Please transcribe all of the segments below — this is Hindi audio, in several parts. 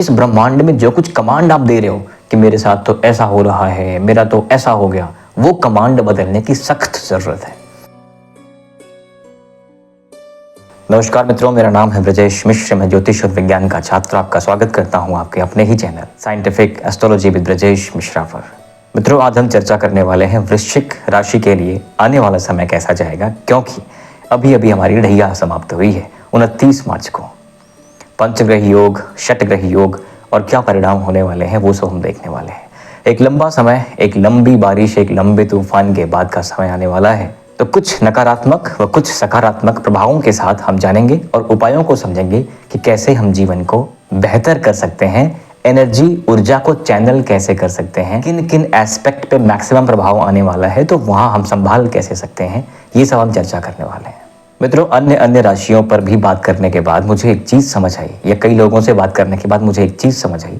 इस ब्रह्मांड में जो कुछ कमांड आप दे रहे हो कि मेरे साथ तो ऐसा हो रहा है, मेरा तो ऐसा हो गया, वो कमांड बदलने की सख्त जरूरत है। नमस्कार मित्रों, मेरा नाम है ब्रजेश मिश्र। मैं ज्योतिष और विज्ञान का छात्र आपका स्वागत करता हूं आपके अपने ही channel scientific astrology with Brajesh Mishra पर। मित्रों, आज हम चर्चा करने वाले हैं वृश्चिक राशि के लिए आने वाला समय कैसा जाएगा, क्योंकि अभी अभी हमारी ढैया समाप्त हुई है 29 मार्च को। पंचग्रह योग, षटग्रह योग और क्या परिणाम होने वाले हैं वो सब हम देखने वाले हैं। एक लंबा समय, एक लंबी बारिश, एक लंबे तूफान के बाद का समय आने वाला है। तो कुछ नकारात्मक व कुछ सकारात्मक प्रभावों के साथ हम जानेंगे और उपायों को समझेंगे कि कैसे हम जीवन को बेहतर कर सकते हैं, एनर्जी ऊर्जा को चैनल कैसे कर सकते हैं, किन किन एस्पेक्ट पे मैक्सिमम प्रभाव आने वाला है तो वहाँ हम संभाल कैसे सकते हैं, ये सब हम चर्चा करने वाले हैं। मित्रों, अन्य राशियों पर भी बात करने के बाद मुझे एक चीज़ समझ आई, या कई लोगों से बात करने के बाद मुझे एक चीज़ समझ आई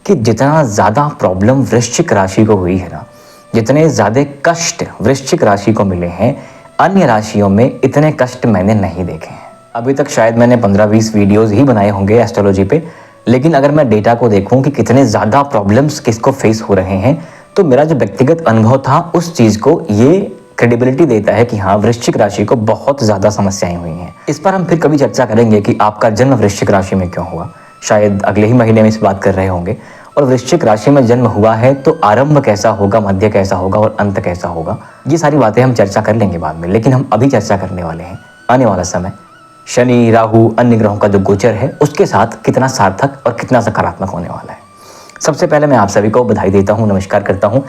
कि जितना ज़्यादा प्रॉब्लम वृश्चिक राशि को हुई है ना, जितने ज़्यादा कष्ट वृश्चिक राशि को मिले हैं, अन्य राशियों में इतने कष्ट मैंने नहीं देखे हैं। अभी तक शायद मैंने 15-20 वीडियोज़ ही बनाए होंगे एस्ट्रोलॉजी पे, लेकिन अगर मैं डेटा को देखूं कि कितने ज़्यादा प्रॉब्लम्स किसको फेस हो रहे हैं, तो मेरा जो व्यक्तिगत अनुभव था उस चीज़ को ये क्रेडिबिलिटी देता है कि हाँ, वृश्चिक राशि को बहुत ज़्यादा समस्याएं हुई हैं। इस पर हम फिर कभी चर्चा करेंगे कि आपका जन्म वृश्चिक राशि में क्यों हुआ, शायद अगले ही महीने में इस बात कर रहे होंगे। और वृश्चिक राशि में जन्म हुआ है तो आरंभ कैसा होगा, मध्य कैसा होगा और अंत कैसा होगा, ये सारी बातें हम चर्चा कर लेंगे बाद में। लेकिन हम अभी चर्चा करने वाले हैं आने वाला समय शनि, राहु, अन्य ग्रहों का जो गोचर है उसके साथ कितना सार्थक और कितना सकारात्मक होने वाला है। सबसे पहले मैं आप सभी को बधाई देता हूँ, नमस्कार करता हूँ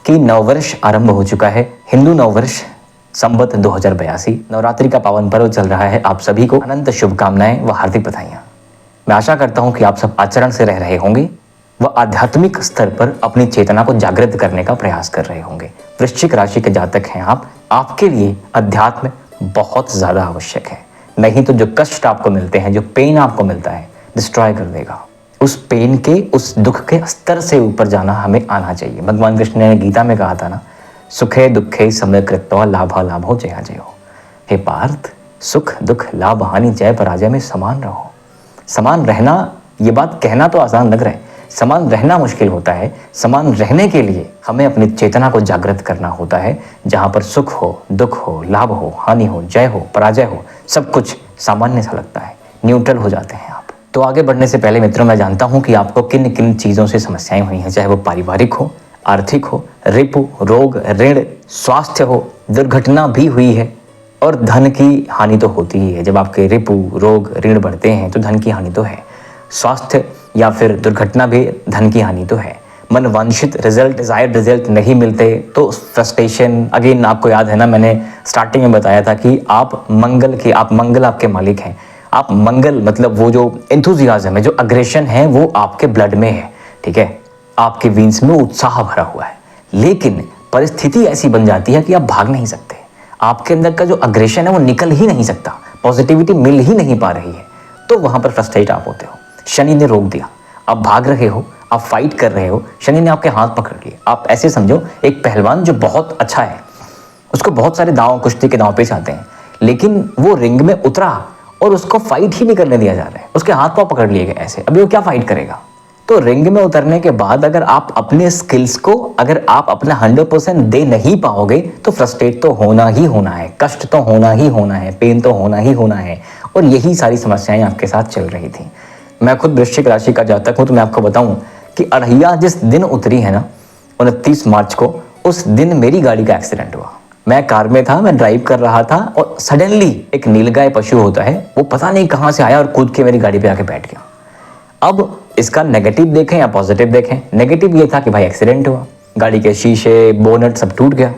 कि नववर्ष आरंभ हो चुका है। हिंदू नववर्ष संवत 2082 नवरात्रि का पावन पर्व चल रहा है। आप सभी को अनंत शुभकामनाएं व हार्दिक बधाइयां। मैं आशा करता हूं कि आप सब आचरण से रह रहे होंगे व आध्यात्मिक स्तर पर अपनी चेतना को जागृत करने का प्रयास कर रहे होंगे। वृश्चिक राशि के जातक हैं आप, आपके लिए अध्यात्म बहुत ज्यादा आवश्यक है, नहीं तो जो कष्ट आपको मिलते हैं, जो पेन आपको मिलता है, डिस्ट्रॉय कर देगा। उस पेन के, उस दुख के स्तर से ऊपर जाना हमें आना चाहिए। भगवान कृष्ण ने गीता में कहा था ना, सुखे दुखे समय कृत्वा लाभा लाभो जया जयो। हे पार्थ, सुख दुख लाभ हानि जय पराजय में समान रहो। समान रहना, ये बात कहना तो आसान लग रहा है, समान रहना मुश्किल होता है। समान रहने के लिए हमें अपनी चेतना को जागृत करना होता है। जहाँ पर सुख हो, दुख हो, लाभ हो, हानि हो, जय हो, पराजय हो, सब कुछ सामान्य सा लगता है, न्यूट्रल हो जाते हैं आप। तो आगे बढ़ने से पहले मित्रों, मैं जानता हूं कि आपको किन किन चीज़ों से समस्याएं हुई हैं, चाहे वो पारिवारिक हो, आर्थिक हो, रिपु, रोग, ऋण, स्वास्थ्य हो, दुर्घटना भी हुई है और धन की हानि तो होती ही है। जब आपके रिपु, रोग, ऋण बढ़ते हैं तो धन की हानि तो है। स्वास्थ्य या फिर दुर्घटना भी धन की हानि तो है। मनवांछित रिजल्ट, डिजायर्ड रिजल्ट नहीं मिलते तो फ्रस्ट्रेशन। अगेन आपको याद है ना, मैंने स्टार्टिंग में बताया था कि आप मंगल आपके मालिक हैं। आप मंगल मतलब वो जो एंथुजियाज्म है, जो अग्रेशन है, वो आपके ब्लड में है, ठीक है, आपके वीन्स में उत्साह भरा हुआ है। लेकिन परिस्थिति ऐसी बन जाती है कि आप भाग नहीं सकते, आपके अंदर का जो अग्रेशन है वो निकल ही नहीं सकता, पॉजिटिविटी मिल ही नहीं पा रही है, तो वहां पर फ्रस्ट्रेट आप होते हो। शनि ने रोक दिया, आप भाग रहे हो, आप फाइट कर रहे हो, शनि ने आपके हाथ पकड़ लिए। आप ऐसे समझो, एक पहलवान जो बहुत अच्छा है, उसको बहुत सारे दांव, कुश्ती के दांव पेश आते हैं, लेकिन वो रिंग में उतरा और उसको फाइट ही नहीं करने दिया जा रहा है, उसके हाथ पांव पकड़ लिए गए ऐसे, अभी वो क्या फाइट करेगा। तो रिंग में उतरने के बाद अगर आप अपने स्किल्स को, अगर आप अपना 100% दे नहीं पाओगे तो फ्रस्ट्रेट तो होना ही होना है, कष्ट तो होना ही होना है, पेन तो होना ही होना है। और यही सारी समस्याएं आपके साथ चल रही थी। मैं खुद वृश्चिक राशि का जातक हूं, तो मैं आपको बताऊं कि अढ़ैया जिस दिन उतरी है ना, 29 मार्च को, उस दिन मेरी गाड़ी का एक्सीडेंट हुआ। मैं कार में था, मैं ड्राइव कर रहा था और सडनली एक नीलगाय पशु होता है, वो पता नहीं कहां से आया और कूद के मेरी गाड़ी पे आके बैठ गया। अब इसका नेगेटिव देखें या पॉजिटिव देखें, नेगेटिव ये था कि भाई एक्सीडेंट हुआ, गाड़ी के शीशे, बोनट सब टूट गया।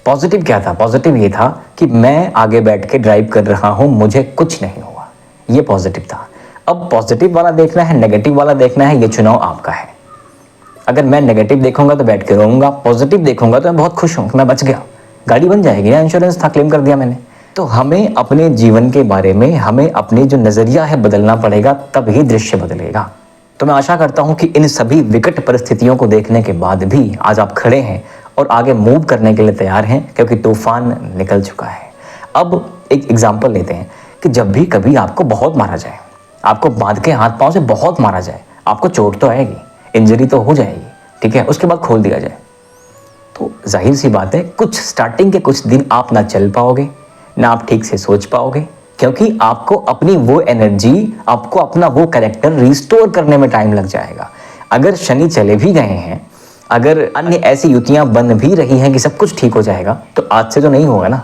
पॉजिटिव क्या था? पॉजिटिव ये था कि मैं आगे बैठ के ड्राइव कर रहा हूं, मुझे कुछ नहीं हुआ, ये पॉजिटिव था। अब पॉजिटिव वाला देखना है, नेगेटिव वाला देखना है, ये चुनाव आपका है। अगर मैं नेगेटिव देखूंगा तो बैठ के रोऊंगा, पॉजिटिव देखूंगा तो मैं बहुत खुश हूं कि मैं बच गया, गाड़ी बन जाएगी ना, इंश्योरेंस था, क्लेम कर दिया मैंने। तो हमें अपने जीवन के बारे में, हमें अपने जो नजरिया है बदलना पड़ेगा, तब ही दृश्य बदलेगा। तो मैं आशा करता हूं कि इन सभी विकट परिस्थितियों को देखने के बाद भी आज आप खड़े हैं और आगे मूव करने के लिए तैयार हैं, क्योंकि तूफान निकल चुका है। अब एक एग्जाम्पल लेते हैं कि जब भी कभी आपको बहुत मारा जाए, आपको बांध के हाथ पांव से बहुत मारा जाए, आपको चोट तो आएगी, इंजरी तो हो जाएगी, ठीक है, उसके बाद खोल दिया जाए तो जाहिर सी बात है कुछ स्टार्टिंग के कुछ दिन आप ना चल पाओगे, ना आप ठीक से सोच पाओगे, क्योंकि आपको अपनी वो एनर्जी, आपको अपना वो कैरेक्टर रिस्टोर करने में टाइम लग जाएगा। अगर शनि चले भी गए हैं, अगर अन्य ऐसी युतियां बन भी रही हैं कि सब कुछ ठीक हो जाएगा, तो आज से तो नहीं होगा ना।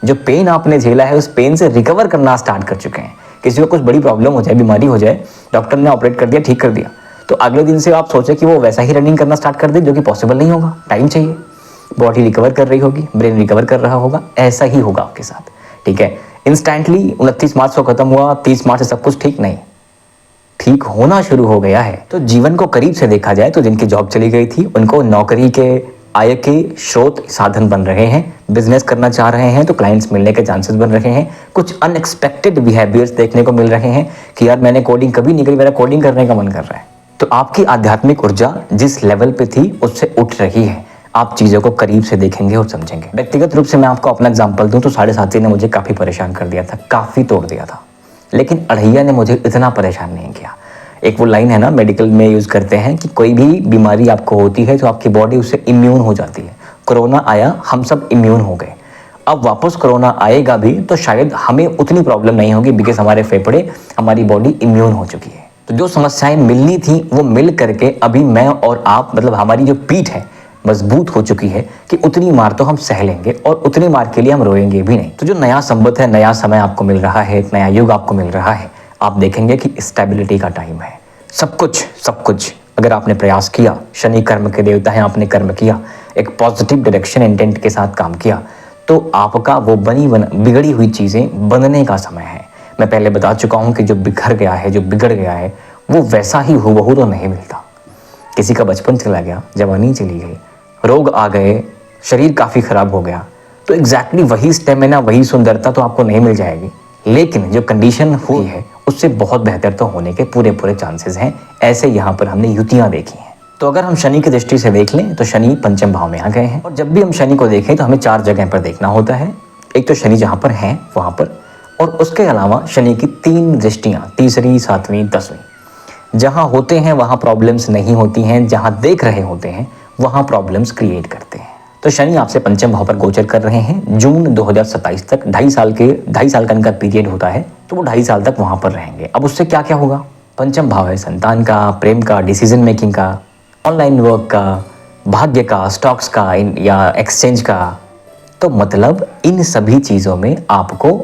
जो पेन आपने झेला है उस पेन से रिकवर करना स्टार्ट कर चुके हैं। किसी को कुछ बड़ी प्रॉब्लम हो जाए, बीमारी हो जाए, डॉक्टर ने ऑपरेट कर दिया, ठीक कर दिया, तो अगले दिन से आप सोचें कि वो वैसा ही रनिंग करना स्टार्ट कर दे, जो कि पॉसिबल नहीं होगा। टाइम चाहिए, बॉडी रिकवर कर रही होगी, ब्रेन रिकवर कर रहा होगा, ऐसा ही होगा आपके साथ, ठीक है। इंस्टेंटली 29 मार्च को खत्म हुआ, 30 मार्च से सब कुछ ठीक नहीं, ठीक होना शुरू हो गया है। तो जीवन को करीब से देखा जाए तो जिनकी जॉब चली गई थी उनको नौकरी के आय के स्रोत साधन बन रहे हैं, बिजनेस करना चाह रहे हैं तो क्लाइंट्स मिलने के चांसेस बन रहे हैं, कुछ अनएक्सपेक्टेड बिहेवियर्स देखने को मिल रहे हैं कि यार मैंने कोडिंग कभी नहीं करी, मेरा कोडिंग करने का मन कर रहा है। तो आपकी आध्यात्मिक ऊर्जा जिस लेवल पे थी उससे उठ रही है, आप चीज़ों को करीब से देखेंगे और समझेंगे। व्यक्तिगत रूप से मैं आपको अपना एग्जाम्पल दूं तो 7.5 ने मुझे काफ़ी परेशान कर दिया था, काफ़ी तोड़ दिया था, लेकिन अढ़ैया ने मुझे इतना परेशान नहीं किया। एक वो लाइन है ना, मेडिकल में यूज़ करते हैं कि कोई भी बीमारी आपको होती है तो आपकी बॉडी उससे इम्यून हो जाती है। कोरोना आया, हम सब इम्यून हो गए, अब वापस कोरोना आएगा भी तो शायद हमें उतनी प्रॉब्लम नहीं होगी, बिकॉज हमारे फेफड़े, हमारी बॉडी इम्यून हो चुकी है। तो जो समस्याएं मिलनी थी वो मिल करके अभी मैं और आप, मतलब हमारी जो पीठ है मजबूत हो चुकी है कि उतनी मार तो हम सह लेंगे और उतनी मार के लिए हम रोएंगे भी नहीं। तो जो नया संबत है, नया समय आपको मिल रहा है, एक नया युग आपको मिल रहा है, आप देखेंगे कि स्टेबिलिटी का टाइम है। सब कुछ अगर आपने प्रयास किया, शनि कर्म के देवता हैं, आपने कर्म किया, एक पॉजिटिव डायरेक्शन इंटेंट के साथ काम किया, तो आपका वो बिगड़ी हुई चीज़ें बनने का समय है। मैं पहले बता चुका हूँ कि जो बिखर गया है, जो बिगड़ गया है, वो वैसा ही हूबहू तो नहीं मिलता। किसी का बचपन चला गया, जवानी चली गई, रोग आ गए, शरीर काफ़ी ख़राब हो गया, तो एग्जैक्टली वही स्टेमिना, वही सुंदरता तो आपको नहीं मिल जाएगी, लेकिन जो कंडीशन हुई है उससे बहुत बेहतर तो होने के पूरे चांसेस हैं। ऐसे यहाँ पर हमने युतियाँ देखी हैं। तो अगर हम शनि की दृष्टि से देख लें तो शनि पंचम भाव में आ गए हैं, और जब भी हम शनि को देखें तो हमें 4 जगह पर देखना होता है। एक तो शनि जहाँ पर हैं वहाँ पर, और उसके अलावा शनि की 3 दृष्टियाँ, तीसरी, 7वीं, 10वीं, जहाँ होते हैं वहाँ प्रॉब्लम्स नहीं होती हैं, जहाँ देख रहे होते हैं वहाँ प्रॉब्लम्स क्रिएट करते हैं। तो शनि आपसे पंचम भाव पर गोचर कर रहे हैं जून 2027 तक। 2.5 साल का इनका पीरियड होता है, तो वो 2.5 साल तक वहाँ पर रहेंगे। अब उससे क्या क्या होगा? पंचम भाव है संतान का, प्रेम का, डिसीजन मेकिंग का, ऑनलाइन वर्क का, भाग्य का, स्टॉक्स का या एक्सचेंज का। तो मतलब इन सभी चीज़ों में आपको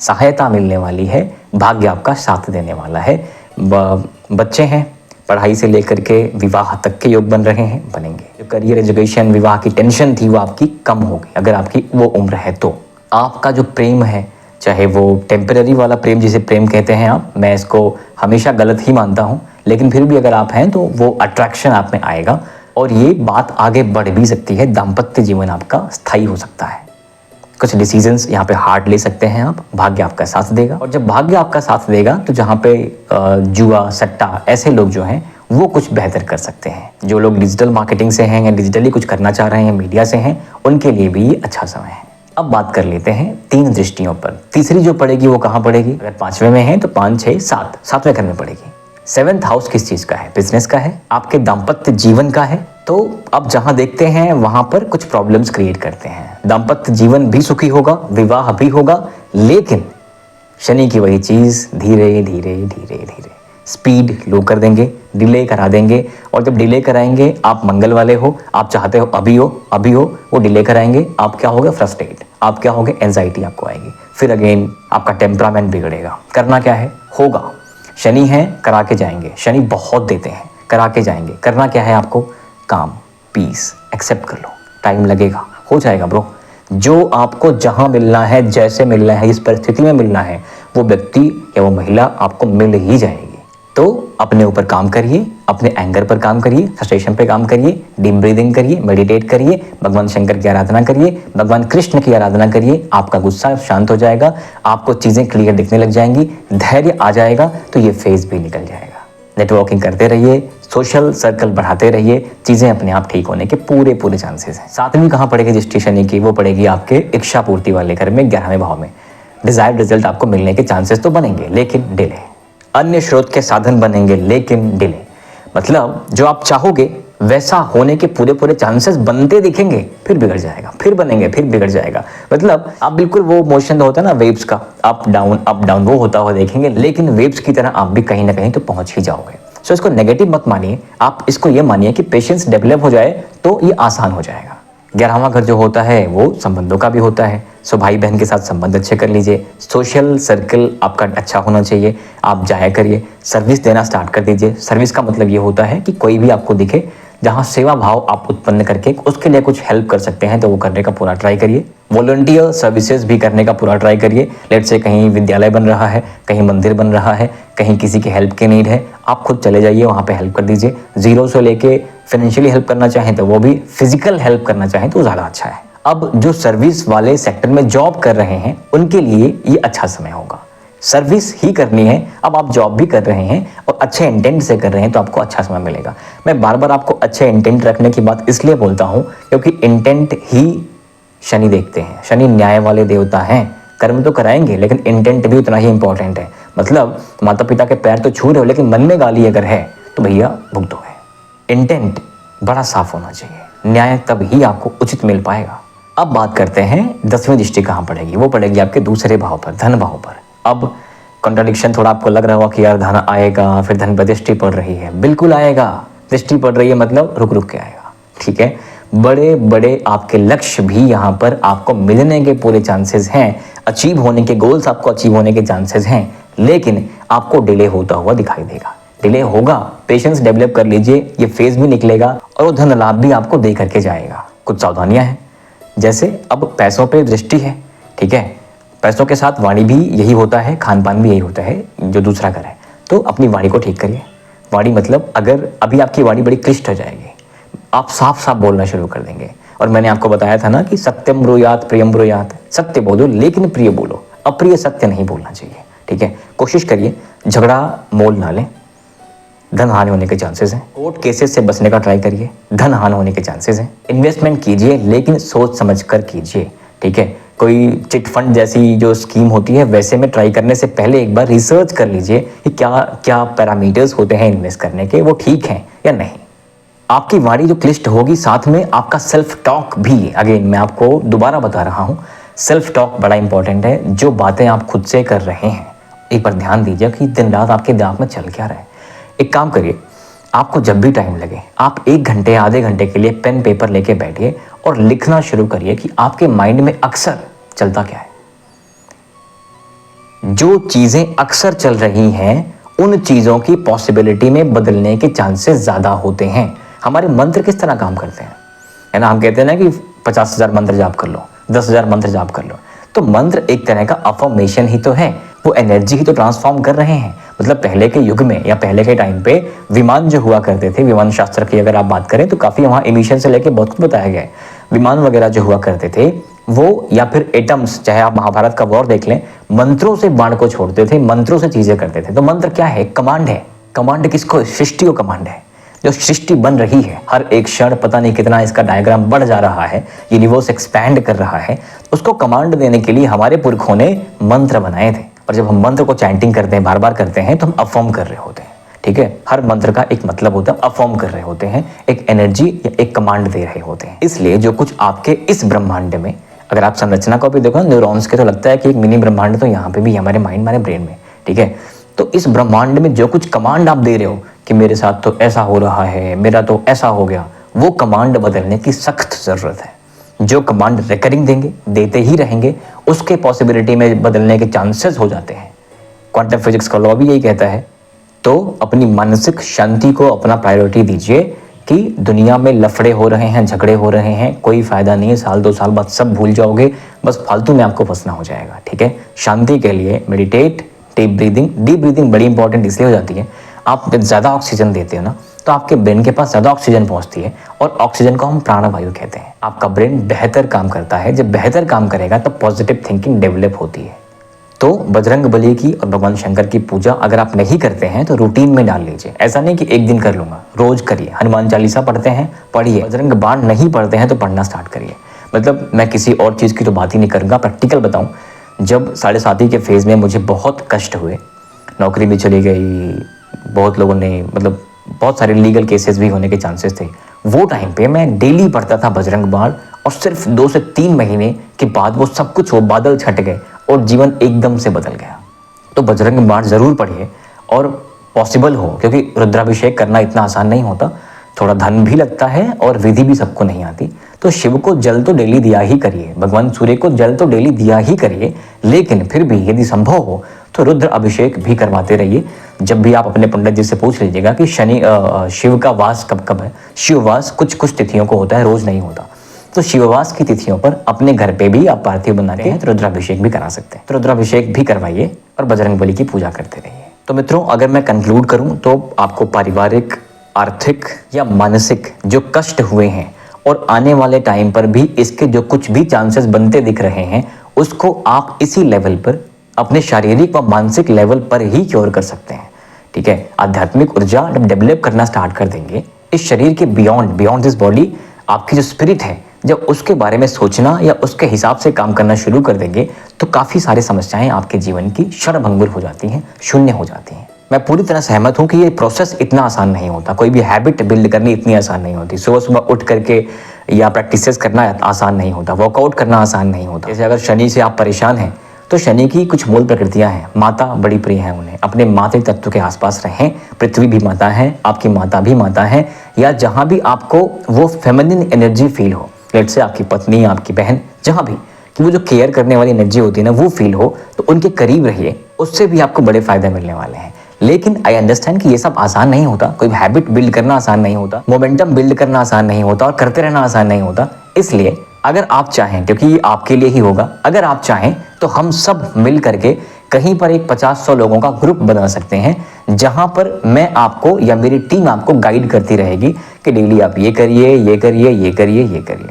सहायता मिलने वाली है, भाग्य आपका साथ देने वाला है। बच्चे हैं, पढ़ाई से लेकर के विवाह तक के योग बन रहे हैं, बनेंगे। जो करियर, एजुकेशन, विवाह की टेंशन थी वो आपकी कम होगी अगर आपकी वो उम्र है। तो आपका जो प्रेम है, चाहे वो टेम्पररी वाला प्रेम जिसे प्रेम कहते हैं आप, मैं इसको हमेशा गलत ही मानता हूँ, लेकिन फिर भी अगर आप हैं तो वो अट्रैक्शन आप में आएगा और ये बात आगे बढ़ भी सकती है। दाम्पत्य जीवन आपका स्थायी हो सकता है। कुछ डिसीजंस यहाँ पे हार्ड ले सकते हैं आप, भाग्य आपका साथ देगा। और जब भाग्य आपका साथ देगा तो जहाँ पे जुआ, सट्टा, ऐसे लोग जो हैं वो कुछ बेहतर कर सकते हैं। जो लोग डिजिटल मार्केटिंग से हैं या डिजिटली कुछ करना चाह रहे हैं, मीडिया से हैं, उनके लिए भी ये अच्छा समय है। अब बात कर लेते हैं 3 दृष्टियों पर। तीसरी जो पड़ेगी वो कहाँ पड़ेगी? अगर 5वें में है तो 5, 6, 7, 7वें घर में पड़ेगी। 7th हाउस किस चीज़ का है? बिजनेस का है, आपके दाम्पत्य जीवन का है। तो अब जहाँ देखते हैं वहाँ पर कुछ प्रॉब्लम्स क्रिएट करते हैं। दाम्पत्य जीवन भी सुखी होगा, विवाह भी होगा, लेकिन शनि की वही चीज़ धीरे धीरे स्पीड लो कर देंगे, डिले करा देंगे। और जब डिले कराएंगे, आप मंगल वाले हो, आप चाहते हो अभी हो, वो डिले कराएंगे, आप क्या होगे? फ्रस्ट्रेट, आप क्या होगे? एंजाइटी आपको आएगी, फिर अगेन आपका टेम्परामेंट बिगड़ेगा। करना क्या है? होगा, शनि है, करा के जाएंगे। शनि बहुत देते हैं, करा के जाएंगे। करना क्या है आपको? काम, पीस, एक्सेप्ट कर लो, टाइम लगेगा, हो जाएगा ब्रो। जो आपको जहां मिलना है, जैसे मिलना है, इस परिस्थिति में मिलना है, वो व्यक्ति या वो महिला आपको मिल ही जाएगी। तो अपने ऊपर काम करिए, अपने एंगर पर काम करिए, फ्रस्ट्रेशन पे काम करिए, डीप ब्रीदिंग करिए, मेडिटेट करिए, भगवान शंकर की आराधना करिए, भगवान कृष्ण की आराधना करिए। आपका गुस्सा शांत हो जाएगा, आपको चीज़ें क्लियर दिखने लग जाएंगी, धैर्य आ जाएगा, तो ये फेज भी निकल जाएगा। नेटवर्किंग करते रहिए, सोशल सर्कल बढ़ाते रहिए, चीज़ें अपने आप ठीक होने के पूरे चांसेस हैं। 7वीं कहाँ पड़ेगी जिस शनि की? वो पड़ेगी आपके इच्छा पूर्ति वाले घर में, 11वें भाव में। डिजायर्ड रिजल्ट आपको मिलने के चांसेस तो बनेंगे, लेकिन डिले। अन्य स्रोत के साधन बनेंगे लेकिन डिले। मतलब जो आप चाहोगे वैसा होने के पूरे पूरे चांसेस बनते दिखेंगे, फिर बिगड़ जाएगा, फिर बनेंगे, फिर बिगड़ जाएगा। मतलब आप बिल्कुल वो मोशन होता है ना वेव्स का, अप डाउन वो होता हुआ देखेंगे, लेकिन वेव्स की तरह आप भी कहीं ना कहीं तो पहुंच ही जाओगे। सो इसको नेगेटिव मत मानिए, आप इसको ये मानिए कि पेशेंस डेवलप हो जाए तो ये आसान हो जाएगा। 11वां घर जो होता है वो संबंधों का भी होता है। सो भाई बहन के साथ संबंध अच्छे कर लीजिए, सोशल सर्कल आपका अच्छा होना चाहिए, आप जाया करिए, सर्विस देना स्टार्ट कर दीजिए। सर्विस का मतलब ये होता है कि कोई भी आपको दिखे जहाँ सेवा भाव आप उत्पन्न करके उसके लिए कुछ हेल्प कर सकते हैं तो वो करने का पूरा ट्राई करिए। वॉलंटियर सर्विसेज भी करने का पूरा ट्राई करिए। लेट से कहीं विद्यालय बन रहा है, कहीं मंदिर बन रहा है, कहीं किसी की हेल्प की नीड है, आप खुद चले जाइए, वहाँ पे हेल्प कर दीजिए। जीरो से लेके फाइनेंशियली हेल्प करना चाहें तो वो भी, फिजिकल हेल्प करना चाहें तो ज़्यादा अच्छा है। अब जो सर्विस वाले सेक्टर में जॉब कर रहे हैं उनके लिए ये अच्छा समय होगा। सर्विस ही करनी है, अब आप जॉब भी कर रहे हैं और अच्छे इंटेंट से कर रहे हैं तो आपको अच्छा समय मिलेगा। मैं बार बार आपको अच्छे इंटेंट रखने की बात इसलिए बोलता हूँ क्योंकि इंटेंट ही शनि देखते हैं। शनि न्याय वाले देवता हैं, कर्म तो कराएंगे लेकिन इंटेंट भी उतना ही इंपॉर्टेंट है। मतलब माता पिता के पैर तो छू रहे हो लेकिन मन में गाली अगर है तो भैया भुगतोगे। इंटेंट बड़ा साफ होना चाहिए, न्याय तब ही आपको उचित मिल पाएगा। अब बात करते हैं 10वीं दृष्टि कहाँ पड़ेगी। वो पड़ेगी आपके दूसरे भाव पर, धन भाव पर। अब कॉन्ट्राडिक्शन थोड़ा आपको लग रहा होगा कि यार धन आएगा, फिर धन पर दृष्टि पड़ रही है। बिल्कुल आएगा, दृष्टि पड़ रही है मतलब रुक रुक के आएगा, ठीक है। बड़े बड़े आपके लक्ष्य भी यहाँ पर आपको मिलने के पूरे चांसेस हैं, अचीव होने के गोल्स आपको अचीव होने के चांसेस हैं, लेकिन आपको डिले होता हुआ दिखाई देगा। डिले होगा, पेशेंस डेवलप कर लीजिए, ये फेज भी निकलेगा और वो धन लाभ भी आपको दे करके जाएगा। कुछ सावधानियां हैं, जैसे अब पैसों पे दृष्टि है, ठीक है, पैसों के साथ वाणी भी यही होता है, खान पान भी यही होता है जो दूसरा घर है, तो अपनी वाणी को ठीक करिए। वाणी मतलब अगर अभी आपकी वाणी बड़ी क्लिष्ट हो जाएगी, आप साफ साफ बोलना शुरू कर देंगे। और मैंने आपको बताया था ना कि सत्यम ब्रूयात प्रियम ब्रूयात, सत्य बोलो लेकिन प्रिय बोलो, अप्रिय सत्य नहीं बोलना चाहिए, ठीक है। कोशिश करिए झगड़ा मोल ना लें, धन हानि होने के चांसेस हैं। कोर्ट केसेस से बचने का ट्राई करिए, धन हानि होने के चांसेस हैं। इन्वेस्टमेंट कीजिए लेकिन सोच समझ कर कीजिए, ठीक है। कोई चिट फंड जैसी जो स्कीम होती है वैसे में ट्राई करने से पहले एक बार रिसर्च कर लीजिए कि क्या क्या पैरामीटर्स होते हैं इन्वेस्ट करने के, वो ठीक हैं या नहीं। आपकी वाणी जो क्लिष्ट होगी, साथ में आपका सेल्फ टॉक भी, अगेन मैं आपको दोबारा बता रहा हूँ, सेल्फ टॉक बड़ा इंपॉर्टेंट है। जो बातें आप खुद से कर रहे हैं एक बार ध्यान दीजिए कि दिन रात आपके दिमाग में चल क्या रहा है। एक काम करिए, आपको जब भी टाइम लगे आप 1 घंटे आधे घंटे के लिए पेन पेपर लेके बैठिए और लिखना शुरू करिए कि आपके माइंड में अक्सर चलता क्या है। जो चीजें अक्सर चल रही हैं उन चीजों की पॉसिबिलिटी में बदलने के चांसेस ज्यादा होते हैं। हमारे मंत्र किस तरह काम करते हैं, है ना, हम कहते हैं ना कि 50,000 मंत्र जाप कर लो, 10,000 मंत्र जाप कर लो, तो मंत्र एक तरह का अफर्मेशन ही तो है, वो एनर्जी ही तो ट्रांसफॉर्म कर रहे हैं। मतलब पहले के युग में या पहले के टाइम पे विमान जो हुआ करते थे, विमान शास्त्र की अगर आप बात करें तो काफ़ी वहाँ एमिशन से लेके बहुत कुछ बताया गया है। विमान वगैरह जो हुआ करते थे वो, या फिर एटम्स, चाहे आप महाभारत का वॉर देख लें, मंत्रों से बाण को छोड़ते थे, मंत्रों से चीज़ें करते थे। तो मंत्र क्या है, कमांड है। कमांड किसको, सृष्टि को कमांड है। जो सृष्टि बन रही है हर एक क्षण, पता नहीं कितना इसका डायग्राम बढ़ जा रहा है, यूनिवर्स एक्सपैंड कर रहा है, उसको कमांड देने के लिए हमारे पुरखों ने मंत्र बनाए थे। और जब हम मंत्र को चैंटिंग करते हैं, बार बार करते हैं, तो हम अफर्म कर रहे होते हैं, ठीक है। हर मंत्र का एक मतलब होता है, अफर्म कर रहे होते हैं, एक एनर्जी या एक कमांड दे रहे होते हैं। इसलिए जो कुछ आपके इस ब्रह्मांड में, अगर आप संरचना को भी देखो ना न्यूरॉन्स के, तो लगता है कि एक मिनी ब्रह्मांड तो यहाँ पे भी हमारे माइंड, हमारे ब्रेन में, ठीक है। तो इस ब्रह्मांड में जो कुछ कमांड आप दे रहे हो कि मेरे साथ तो ऐसा हो रहा है, मेरा तो ऐसा हो गया, वो कमांड बदलने की सख्त ज़रूरत है। जो कमांड रिकरिंग देंगे, देते ही रहेंगे, उसके पॉसिबिलिटी में बदलने के चांसेस हो जाते हैं। क्वांटम फिजिक्स का लॉ भी यही कहता है। तो अपनी मानसिक शांति को अपना प्रायोरिटी दीजिए कि दुनिया में लफड़े हो रहे हैं, झगड़े हो रहे हैं, कोई फायदा नहीं है, साल 2 साल बाद सब भूल जाओगे, बस फालतू में आपको फंसना हो जाएगा, ठीक है। शांति के लिए मेडिटेट, डीप ब्रीदिंग बड़ी इंपॉर्टेंट इसलिए हो जाती है, आप जब ज़्यादा ऑक्सीजन देते हो ना तो आपके ब्रेन के पास ज़्यादा ऑक्सीजन पहुंचती है, और ऑक्सीजन को हम प्राणवायु कहते हैं। आपका ब्रेन बेहतर काम करता है, जब बेहतर काम करेगा तो पॉजिटिव थिंकिंग डेवलप होती है। तो बजरंग बली की और भगवान शंकर की पूजा अगर आप नहीं करते हैं तो रूटीन में डाल लीजिए। ऐसा नहीं कि एक दिन कर लूँगा, रोज़ करिए। हनुमान चालीसा पढ़ते हैं, पढ़िए। बजरंग बाण नहीं पढ़ते हैं तो पढ़ना स्टार्ट करिए। मतलब मैं किसी और चीज़ की तो बात ही नहीं करूँगा, प्रैक्टिकल बताऊँ। जब 7.5 के फेज़ में मुझे बहुत कष्ट हुए, नौकरी भी चली गई, बहुत लोगों ने मतलब बहुत सारे लीगल केसेस भी होने के चांसेस थे। वो टाइम पे मैं डेली पढ़ता था बजरंग बाण, और सिर्फ 2 से 3 महीने के बाद वो सब कुछ, वो बादल छट गए और जीवन एकदम से बदल गया। तो बजरंग बाण ज़रूर पढ़िए, और पॉसिबल हो, क्योंकि रुद्राभिषेक करना इतना आसान नहीं होता, थोड़ा धन भी लगता है और विधि भी सबको नहीं आती। तो शिव को जल तो डेली दिया ही करिए, भगवान सूर्य को जल तो डेली दिया ही करिए, लेकिन फिर भी यदि संभव हो तो रुद्र अभिषेक भी करवाते रहिए। जब भी आप अपने पंडित जी से पूछ लीजिएगा कि शिव का वास कब कब है। शिववास कुछ कुछ तिथियों को होता है, रोज नहीं होता। तो शिववास की तिथियों पर अपने घर पे भी आप पार्थिव बना के रुद्राभिषेक भी करा सकते हैं। तो रुद्राभिषेक भी करवाइए और बजरंगबली की पूजा करते रहिए। तो मित्रों, अगर मैं कंक्लूड करूं तो आपको पारिवारिक, आर्थिक या मानसिक जो कष्ट हुए हैं और आने वाले टाइम पर भी इसके जो कुछ भी चांसेस बनते दिख रहे हैं, उसको आप इसी लेवल पर, अपने शारीरिक व मानसिक लेवल पर ही क्योर कर सकते हैं। ठीक है, आध्यात्मिक ऊर्जा जब डेवलप करना स्टार्ट कर देंगे, इस शरीर के बियॉन्ड दिस बॉडी, आपकी जो स्पिरिट है, जब उसके बारे में सोचना या उसके हिसाब से काम करना शुरू कर देंगे, तो काफ़ी सारी समस्याएं आपके जीवन की क्षणभंगुर हो जाती हैं, शून्य हो जाती हैं। मैं पूरी तरह सहमत हूं कि ये प्रोसेस इतना आसान नहीं होता, कोई भी हैबिट बिल्ड करनी इतनी आसान नहीं होती। सुबह सुबह उठ करके या प्रैक्टिसेस करना आसान नहीं होता, वर्कआउट करना आसान नहीं होता। जैसे अगर शनि से आप परेशान हैं, तो शनि की कुछ मूल प्रकृतियां हैं, माता बड़ी प्रिय है उन्हें, अपने मातृ तत्व के आसपास रहें। पृथ्वी भी माता है, आपकी माता भी माता है, या जहाँ भी आपको वो फेमिनिन एनर्जी फील हो, लेट से आपकी पत्नी, आपकी बहन, जहाँ भी, कि वो जो केयर करने वाली एनर्जी होती है ना, वो फील हो, तो उनके करीब रहिए, उससे भी आपको बड़े फायदे मिलने वाले हैं। लेकिन आई अंडरस्टैंड कि ये सब आसान नहीं होता, कोई हैबिट बिल्ड करना आसान नहीं होता, मोमेंटम बिल्ड करना आसान नहीं होता, और करते रहना आसान नहीं होता। इसलिए अगर आप चाहें, क्योंकि ये आपके लिए ही होगा, अगर आप चाहें तो हम सब मिल करके कहीं पर एक 50-100 लोगों का ग्रुप बना सकते हैं, जहां पर मैं आपको या मेरी टीम आपको गाइड करती रहेगी कि डेली आप ये करिए, ये करिए, ये करिए, ये करिए,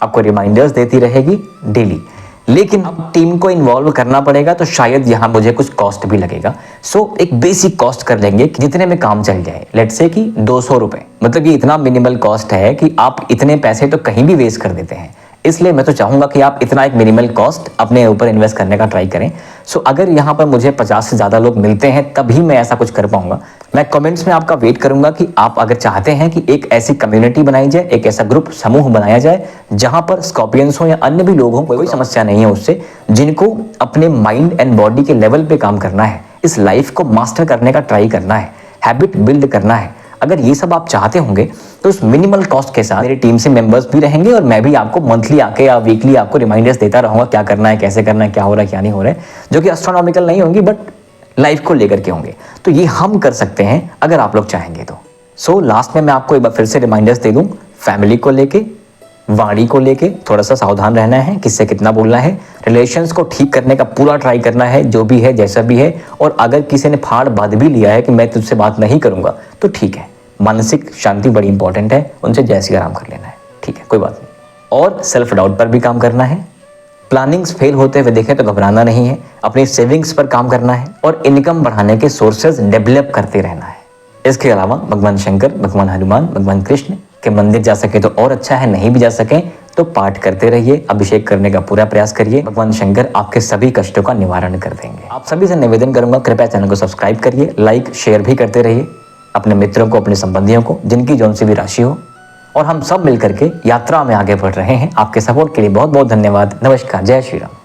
आपको रिमाइंडर्स देती रहेगी डेली। लेकिन अब टीम को इन्वॉल्व करना पड़ेगा, तो शायद यहाँ मुझे कुछ कॉस्ट भी लगेगा। सो एक बेसिक कॉस्ट कर लेंगे कि जितने में काम चल जाए, लेट से कि 200 रुपए, मतलब कि इतना मिनिमल कॉस्ट है कि आप इतने पैसे तो कहीं भी वेस्ट कर देते हैं। इसलिए मैं तो चाहूंगा कि आप इतना एक मिनिमल कॉस्ट अपने ऊपर इन्वेस्ट करने का ट्राई करें। सो अगर यहाँ पर मुझे 50 से ज़्यादा लोग मिलते हैं, तभी मैं ऐसा कुछ कर पाऊंगा। मैं कमेंट्स में आपका वेट करूंगा कि आप अगर चाहते हैं कि एक ऐसी कम्युनिटी बनाई जाए, एक ऐसा ग्रुप, समूह बनाया जाए, जहां पर स्कॉर्पियंस हो या अन्य भी लोग हों, कोई समस्या नहीं है उससे, जिनको अपने माइंड एंड बॉडी के लेवल पे काम करना है, इस लाइफ को मास्टर करने का ट्राई करना है, हैबिट बिल्ड करना है। अगर ये सब आप चाहते होंगे तो उस मिनिमल कॉस्ट के साथ मेरी टीम से मेंबर्स भी रहेंगे, और मैं भी आपको मंथली आके या वीकली आपको रिमाइंडर्स देता रहूंगा, क्या करना है, कैसे करना है, क्या हो रहा है, क्या नहीं हो रहा है, जो कि एस्ट्रोनॉमिकल नहीं होंगी, बट लाइफ को लेकर के होंगे। तो ये हम कर सकते हैं अगर आप लोग चाहेंगे तो। सो लास्ट में मैं आपको एक बार फिर से रिमाइंडर्स दे दूं, फैमिली को लेके, वाणी को लेके थोड़ा सा सावधान रहना है, किससे कितना बोलना है, रिलेशंस को ठीक करने का पूरा ट्राई करना है, जो भी है, जैसा भी है। और अगर किसी ने फाड़ बांध भी लिया है कि मैं तुझसे बात नहीं करूंगा, तो ठीक है, मानसिक शांति बड़ी इंपॉर्टेंट है, उनसे जय श्री राम कर लेना है, ठीक है, कोई बात नहीं। और सेल्फ डाउट पर भी काम करना है, प्लानिंग्स फेल होते हुए देखें तो घबराना नहीं है, अपनी सेविंग्स पर काम करना है, और इनकम बढ़ाने के सोर्सेज डेवलप करते रहना है। इसके अलावा भगवान शंकर, भगवान हनुमान, भगवान कृष्ण के मंदिर जा सके तो और अच्छा है, नहीं भी जा सके तो पाठ करते रहिए, अभिषेक करने का पूरा प्रयास करिए, भगवान शंकर आपके सभी कष्टों का निवारण कर देंगे। आप सभी से निवेदन करूंगा, कृपया चैनल को सब्सक्राइब करिए, लाइक शेयर भी करते रहिए अपने मित्रों को, अपने संबंधियों को, जिनकी जौन सी भी राशि हो। और हम सब मिलकर के यात्रा में आगे बढ़ रहे हैं। आपके सपोर्ट के लिए बहुत बहुत धन्यवाद। नमस्कार, जय श्री राम।